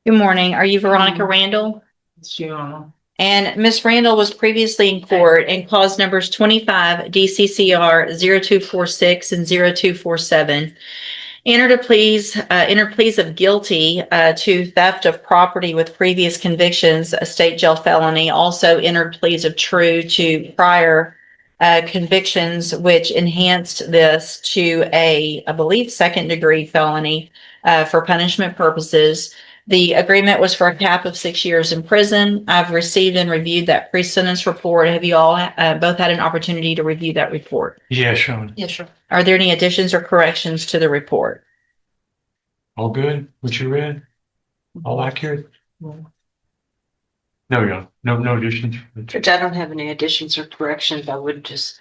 Good morning. Are you Veronica Randall? It's Gianna. And Miss Randall was previously in court and clause numbers 25 DCCR 0246 and 0247. Entered pleas of guilty to theft of property with previous convictions, a state jail felony. Also entered pleas of true to prior convictions, which enhanced this to I believe, second degree felony for punishment purposes. The agreement was for a cap of 6 years in prison. I've received and reviewed that pre-sentence report. Have you all both had an opportunity to review that report? Yeah, Sean. Yes, sir. Are there any additions or corrections to the report? All good? What you read? All accurate? No, no additions. Judge, I don't have any additions or corrections. I would just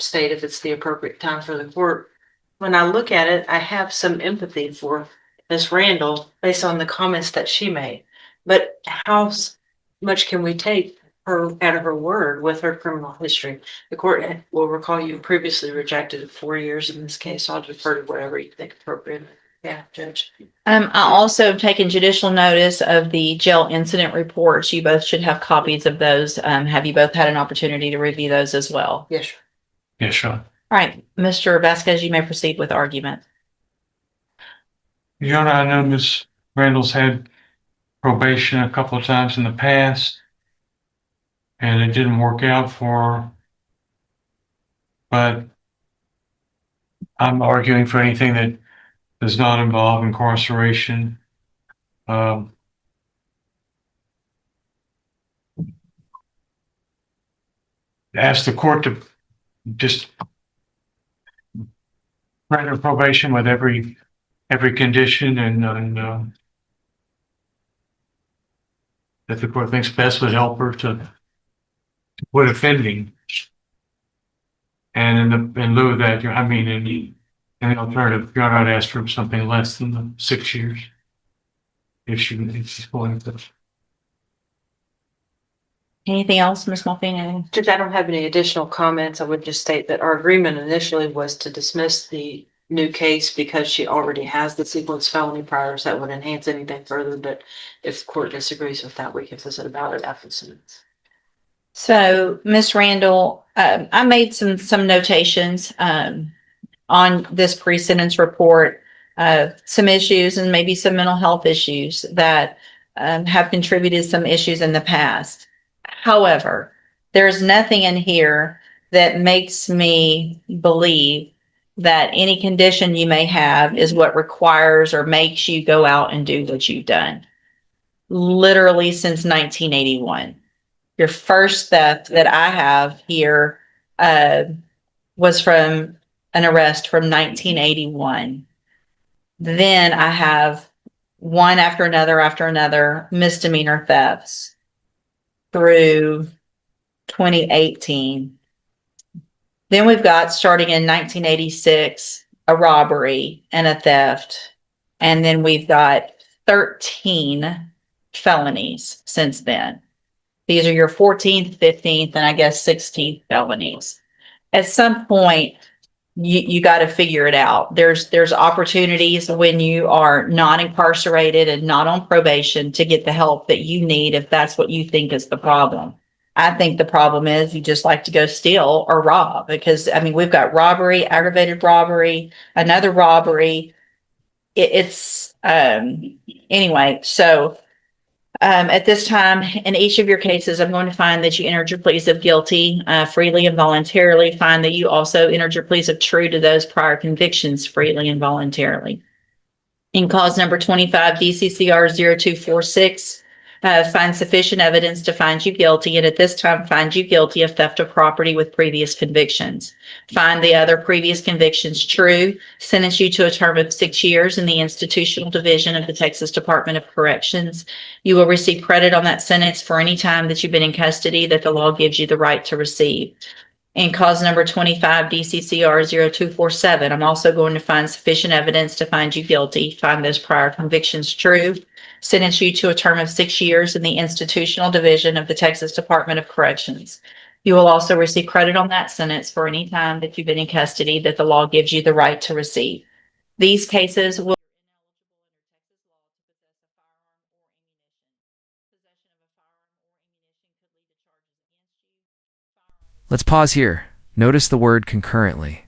state if it's the appropriate time for the court. When I look at it, I have some empathy for Ms. Randall based on the comments that she made. But how much can we take her out of her word with her criminal history? The court will recall you previously rejected 4 years in this case. I'll defer to whatever you think appropriate. Yeah, Judge. I also have taken judicial notice of the jail incident reports. You both should have copies of those. Have you both had an opportunity to review those as well? Yes, sir. Yes, Sean. All right, Mr. Vasquez, you may proceed with argument. Gianna, I know Ms. Randall's had probation a couple of times in the past, and it didn't work out for her. But I'm arguing for anything that does not involve incarceration. Ask the court to just grant her probation with every condition, and that the court thinks best would help her to quit offending. And in lieu of that, I mean, in the alternative, you're not asked for something less than the 6 years if she's going to. Anything else, Ms. Mulvaney? Judge, I don't have any additional comments. I would just state that our agreement initially was to dismiss the new case because she already has the sequence felony priors that would enhance anything further. But if the court disagrees with that, we can visit about it after the sentence. So, Ms. Randall, I made some notations on this pre-sentence report, some issues and maybe some mental health issues that have contributed some issues in the past. However, there's nothing in here that makes me believe that any condition you may have is what requires or makes you go out and do what you've done. Literally since 1981. Your first theft that I have here was from an arrest from 1981. Then I have one after another misdemeanor thefts through 2018. Then we've got, starting in 1986, a robbery and a theft. And then we've got 13 felonies since then. These are your 14th, 15th, and I guess 16th felonies. At some point, you got to figure it out. There's opportunities when you are not incarcerated and not on probation to get the help that you need if that's what you think is the problem. I think the problem is you just like to go steal or rob, because I mean, we've got robbery, aggravated robbery, another robbery. Anyway, so at this time, in each of your cases, I'm going to find that you entered your pleas of guilty freely and voluntarily. Find that you also entered your pleas of true to those prior convictions freely and voluntarily. In cause number 25 DCCR 0246, find sufficient evidence to find you guilty, and at this time find you guilty of theft of property with previous convictions. Find the other previous convictions true, sentence you to a term of 6 years in the institutional division of the Texas Department of Corrections. You will receive credit on that sentence for any time that you've been in custody that the law gives you the right to receive. In cause number 25 DCCR 0247, I'm also going to find sufficient evidence to find you guilty, find those prior convictions true, sentence you to a term of 6 years in the institutional division of the Texas Department of Corrections. You will also receive credit on that sentence for any time that you've been in custody that the law gives you the right to receive. These cases will Let's pause here. Notice the word concurrently.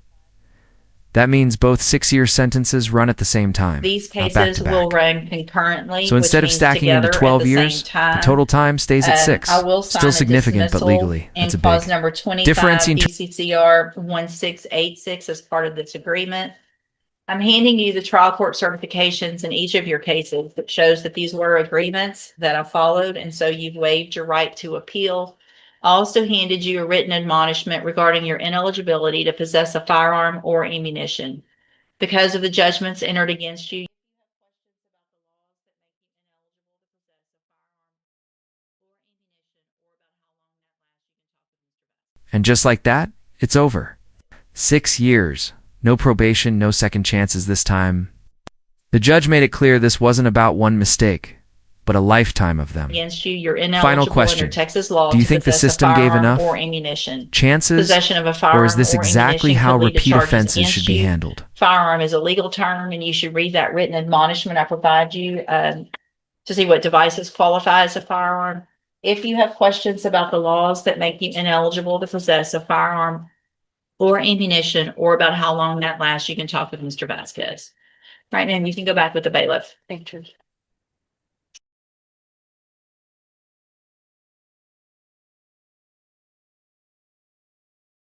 That means both 6-year sentences run at the same time. These not back cases to will back. run concurrently. So instead of which means stacking into together 12 at the years, same the time. total time stays at 6. I will sign Still a significant, but dismissal legally, that's in a clause big number 25 differentiating. DCCR 1686 as part of this agreement. I'm handing you the trial court certifications in each of your cases that shows that these were agreements that I followed, and so you've waived your right to appeal. I also handed you a written admonishment regarding your ineligibility to possess a firearm or ammunition. Because of the judgments entered against you, And just like that, it's over. 6 years. No probation, no second chances this time. The judge made it clear this wasn't about one mistake, but a lifetime of them. against you, you're ineligible Final question. under Texas law Do you to think the possess a system gave firearm enough or ammunition. chances, Possession of a firearm or is this or exactly ammunition how could lead to repeat charges offenses against should be you. handled? Firearm is a legal term, and you should read that written admonishment I provide you to see what devices qualify as a firearm. If you have questions about the laws that make you ineligible to possess a firearm or ammunition, or about how long that lasts, you can talk with Mr. Vasquez. Right, ma'am, you can go back with the bailiff. Thank you.